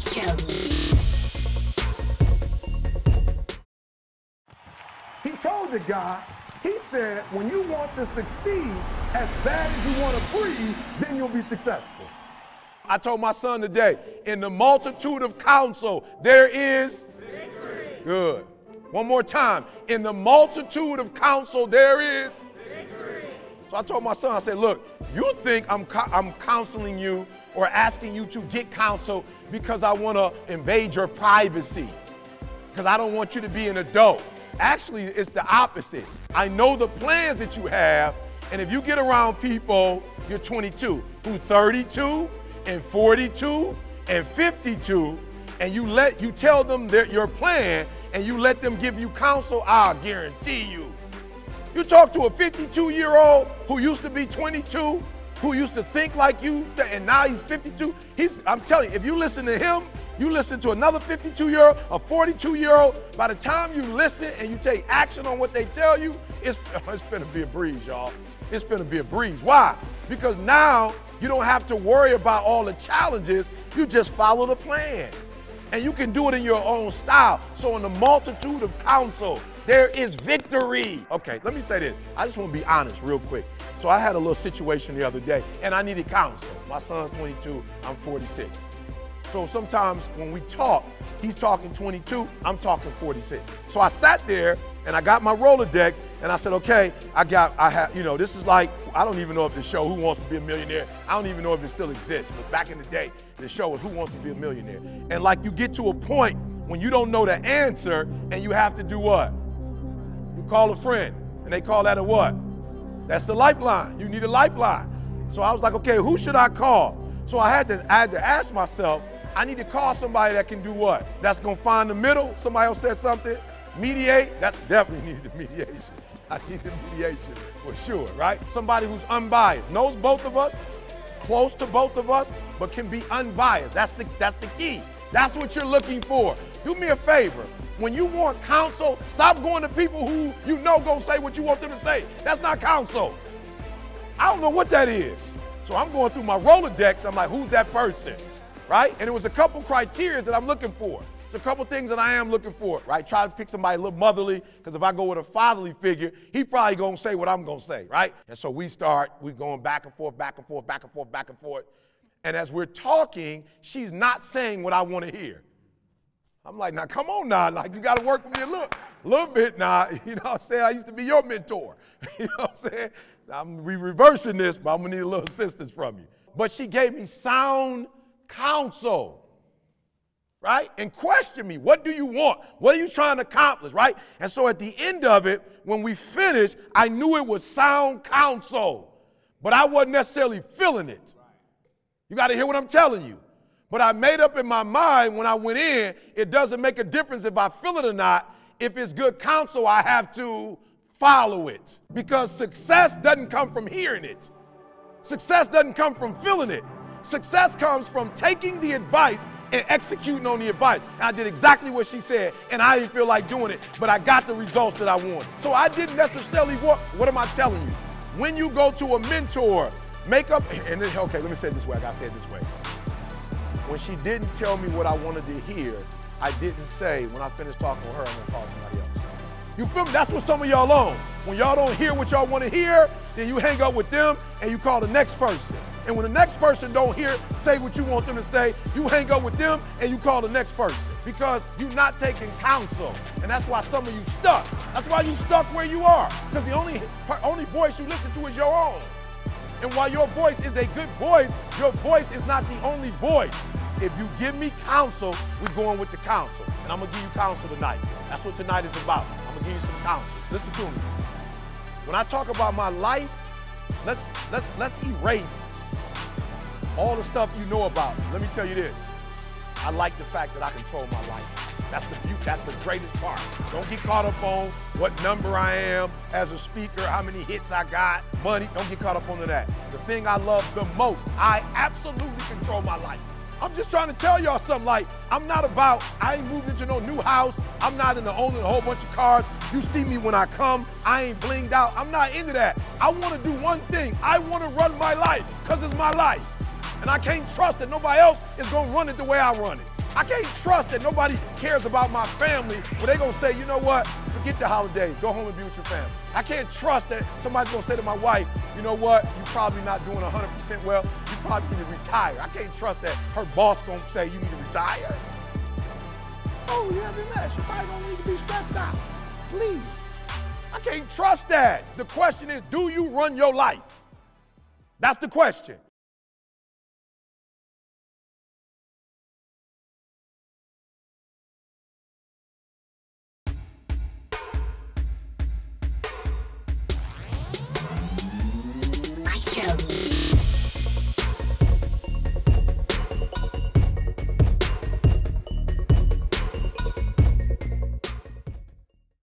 Let's go. He told the guy, he said, when you want to succeed as bad as you want to breathe, then you'll be successful. I told my son today, in the multitude of counsel, there is victory. Good. One more time. In the multitude of counsel, there is victory. So I told my son, I said, look, you think I'm counseling you or asking you to get counsel because I want to invade your privacy, because I don't want you to be an adult. Actually, it's the opposite. I know the plans that you have, and if you get around people, you're 22, who 32 and 42 and 52, and you tell them your plan, and you let them give you counsel, I'll guarantee you. You talk to a 52-year-old who used to be 22, who used to think like you, and now he's 52. I'm telling you, if you listen to him, you listen to another 52-year-old, a 42-year-old, by the time you listen and you take action on what they tell you, it's finna be a breeze, y'all. It's finna be a breeze. Why? Because now you don't have to worry about all the challenges. You just follow the plan. And you can do it in your own style. So in the multitude of counsel, there is victory. Okay, let me say this. I just want to be honest real quick. So I had a little situation the other day, and I needed counsel. My son's 22, I'm 46. So sometimes when we talk, he's talking 22, I'm talking 46. So I sat there and I got my Rolodex and I said, okay, this is like, I don't even know if the show Who Wants to Be a Millionaire, I don't even know if it still exists, but back in the day, the show was Who Wants to Be a Millionaire. And like you get to a point when you don't know the answer and you have to do what? You call a friend and they call that a what? That's a lifeline. You need a lifeline. So I was like, okay, who should I call? So I had to ask myself, I need to call somebody that can do what? That's gonna find the middle. Somebody else said something. Mediate, that's definitely needed the mediation. I need the mediation for sure, right? Somebody who's unbiased, knows both of us, close to both of us, but can be unbiased. That's the key. That's what you're looking for. Do me a favor. When you want counsel, stop going to people who you know gonna say what you want them to say. That's not counsel. I don't know what that is. So I'm going through my Rolodex, I'm like, who's that person, right? And it was a couple criteria that I'm looking for. It's a couple things that I am looking for, right? Try to pick somebody a little motherly, because if I go with a fatherly figure, he probably gonna say what I'm gonna say, right? And so we're going back and forth, back and forth, back and forth, back and forth. And as we're talking, she's not saying what I wanna hear. I'm like, now come on now, like you gotta work with me a little bit now, you know what I'm saying? I used to be your mentor, you know what I'm saying? I'm reversing this, but I'm gonna need a little assistance from you. But she gave me sound counsel, right? And questioned me, what do you want? What are you trying to accomplish, right? And so at the end of it, when we finished, I knew it was sound counsel, but I wasn't necessarily feeling it. You gotta hear what I'm telling you. But I made up in my mind when I went in, it doesn't make a difference if I feel it or not. If it's good counsel, I have to follow it. Because success doesn't come from hearing it. Success doesn't come from feeling it. Success comes from taking the advice and executing on the advice. And I did exactly what she said, and I didn't feel like doing it, but I got the results that I wanted. So I didn't necessarily want, what am I telling you? When you go to a mentor, make up, and then, okay, let me say it this way, I gotta say it this way. When she didn't tell me what I wanted to hear, I didn't say, when I finish talking with her, I'm gonna call somebody else. You feel me? That's what some of y'all on. When y'all don't hear what y'all want to hear, then you hang up with them and you call the next person. And when the next person don't say what you want them to say, you hang up with them and you call the next person. Because you're not taking counsel. And that's why some of you stuck. That's why you stuck where you are. Because the only voice you listen to is your own. And while your voice is a good voice, your voice is not the only voice. If you give me counsel, we're going with the counsel. And I'm gonna give you counsel tonight. That's what tonight is about. I'm gonna give you some counsel. Listen to me. When I talk about my life, let's erase all the stuff you know about me. Let me tell you this. I like the fact that I control my life. That's the beauty, that's the greatest part. Don't get caught up on what number I am as a speaker, how many hits I got, money. Don't get caught up on that. The thing I love the most, I absolutely control my life. I'm just trying to tell y'all something, like, I ain't moved into no new house. I'm not into owning a whole bunch of cars. You see me when I come, I ain't blinged out. I'm not into that. I want to do one thing. I want to run my life because it's my life. And I can't trust that nobody else is going to run it the way I run it. I can't trust that nobody cares about my family when they're going to say, you know what, forget the holidays, go home and be with your family. I can't trust that somebody's going to say to my wife, you know what, you're probably not doing 100% well, you probably need to retire. I can't trust that her boss going to say you need to retire. Oh, yeah, MS, you probably don't need to be stressed out. Please. I can't trust that. The question is, do you run your life? That's the question.